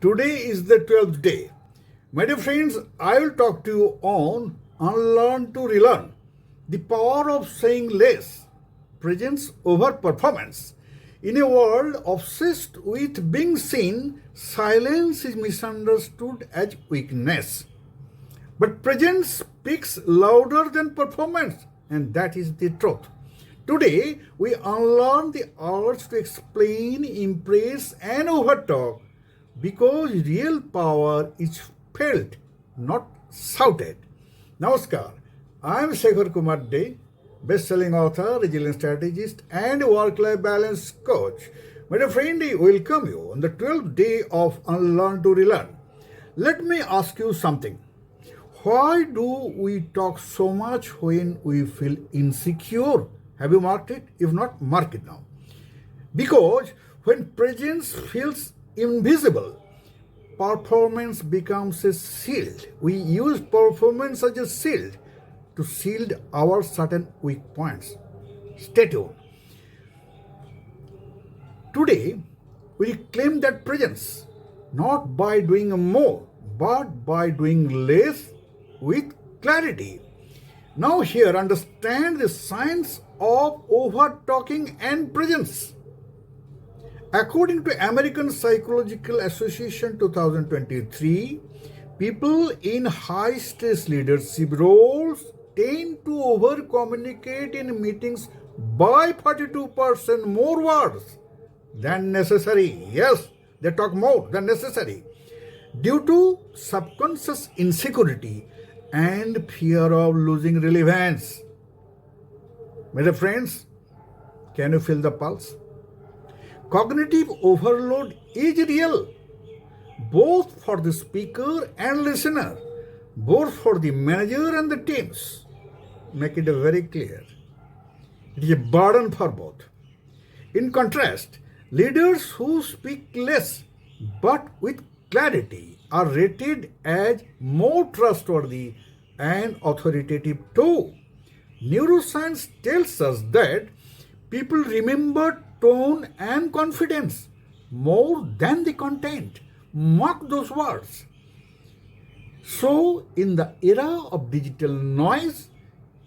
Today is the 12th day. My dear friends, I will talk to you on unlearn to relearn. The power of saying less, presence over performance. In a world obsessed with being seen, silence is misunderstood as weakness. But presence speaks louder than performance, and that is the truth. Today, we unlearn the urge to explain, impress, and overtalk because real power is felt, not shouted. Namaskar. I am 𝗧𝗵𝗲 𝗣𝗵 best-selling author, resilience strategist, and work-life balance coach. My dear friend, I welcome you on the 12th day of Unlearn to Relearn. Let me ask you something. Why do we talk so much when we feel insecure? Have you marked it? If not, mark it now. Because when presence feels invisible, performance becomes a shield. We use performance as a shield to shield our certain weak points. Stay tuned. Today, we claim that presence, not by doing more, but by doing less with clarity. Now here, understand the science of over-talking and presence. According to American Psychological Association 2023, people in high-stress leadership roles tend to over-communicate in meetings by 42% more words than necessary. Yes, they talk more than necessary due to subconscious insecurity and fear of losing relevance. My dear friends, can you feel the pulse? Cognitive overload is real, both for the speaker and listener, both for the manager and the teams. Make it very clear. It is a burden for both. In contrast, leaders who speak less but with clarity are rated as more trustworthy and authoritative too. Neuroscience tells us that people remember tone and confidence more than the content. Mark those words. So, in the era of digital noise,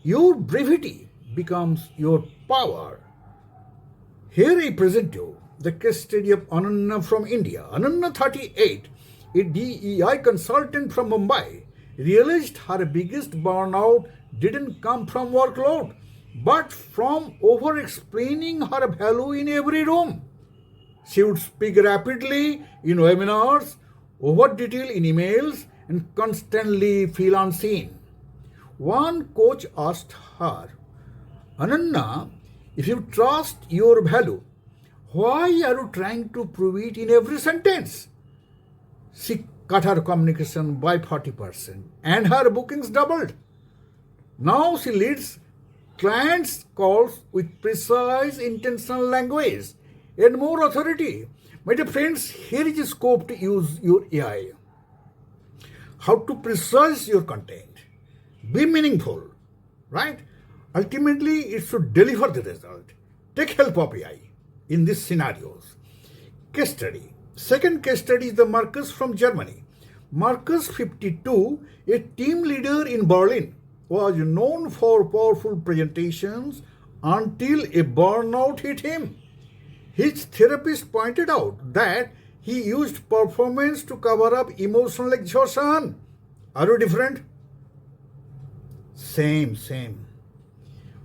your brevity becomes your power. Here I present you the case study of Ananya from India. Ananya, 38, a DEI consultant from Mumbai, realized her biggest burnout didn't come from workload, but from over-explaining her value in every room. She would speak rapidly in webinars, over-detail in emails, and constantly feel unseen. One coach asked her, Ananya, if you trust your value, why are you trying to prove it in every sentence? She cut her communication by 40% and her bookings doubled. Now she leads clients' calls with precise, intentional language and more authority. My dear friends, here is a scope to use your AI. How to precise your content. Be meaningful, right? Ultimately, it should deliver the result. Take help of AI in these scenarios. Case study. Second case study is the Marcus from Germany. Marcus, 52, a team leader in Berlin, was known for powerful presentations until a burnout hit him. His therapist pointed out that he used performance to cover up emotional exhaustion. Are you different? Same.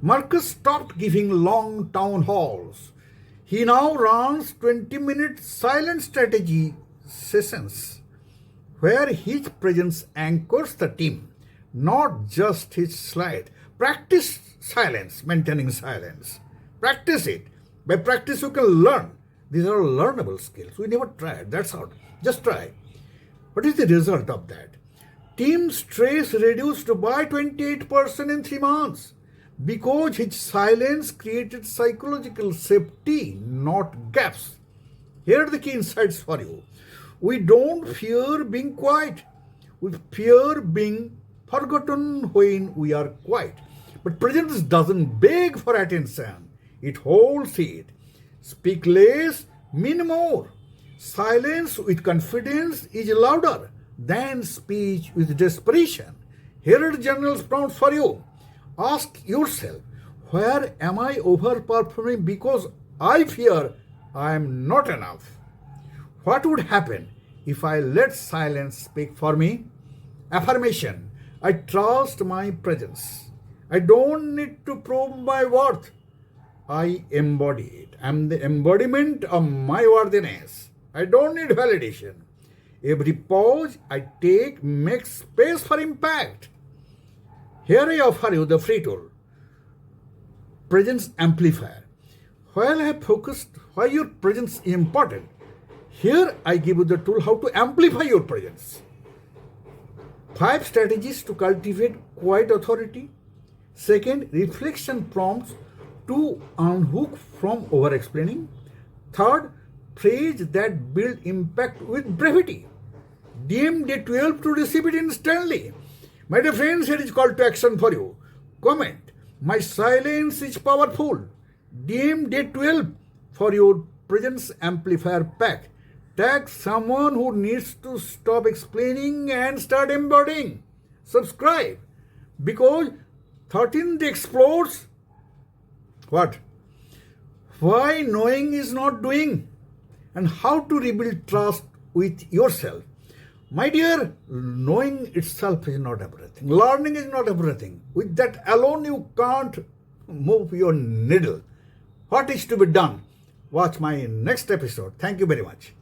Marcus stopped giving long town halls. He now runs 20-minute silent strategy sessions where his presence anchors the team, not just his slide. Practice silence, maintaining silence. Practice it. By practice, you can learn. These are learnable skills. We never tried. That's all. Just try. What is the result of that? Team stress reduced by 28% in 3 months because his silence created psychological safety, not gaps. Here are the key insights for you. We don't fear being quiet. We fear being forgotten when we are quiet. But presence doesn't beg for attention. It holds it. Speak less, mean more. Silence with confidence is louder than speech with desperation. Here are general prompts for you. Ask yourself, where am I overperforming because I fear I am not enough? What would happen if I let silence speak for me? Affirmation. I trust my presence. I don't need to prove my worth. I embody it. I am the embodiment of my worthiness. I don't need validation. Every pause I take makes space for impact. Here I offer you the free tool, Presence Amplifier. While I have focused why your presence is important, here I give you the tool how to amplify your presence. 5 strategies to cultivate quiet authority. Second, reflection prompts to unhook from over-explaining. Third, phrase that build impact with brevity. DM day 12 to receive it instantly. My dear friends, here is call to action for you. Comment, my silence is powerful. DM day 12 for your Presence Amplifier pack. Tag someone who needs to stop explaining and start embodying. Subscribe, because 13th explores what? Why knowing is not doing, and how to rebuild trust with yourself. My dear, knowing itself is not everything. Learning is not everything. With that alone, you can't move your needle. What is to be done? Watch my next episode. Thank you very much.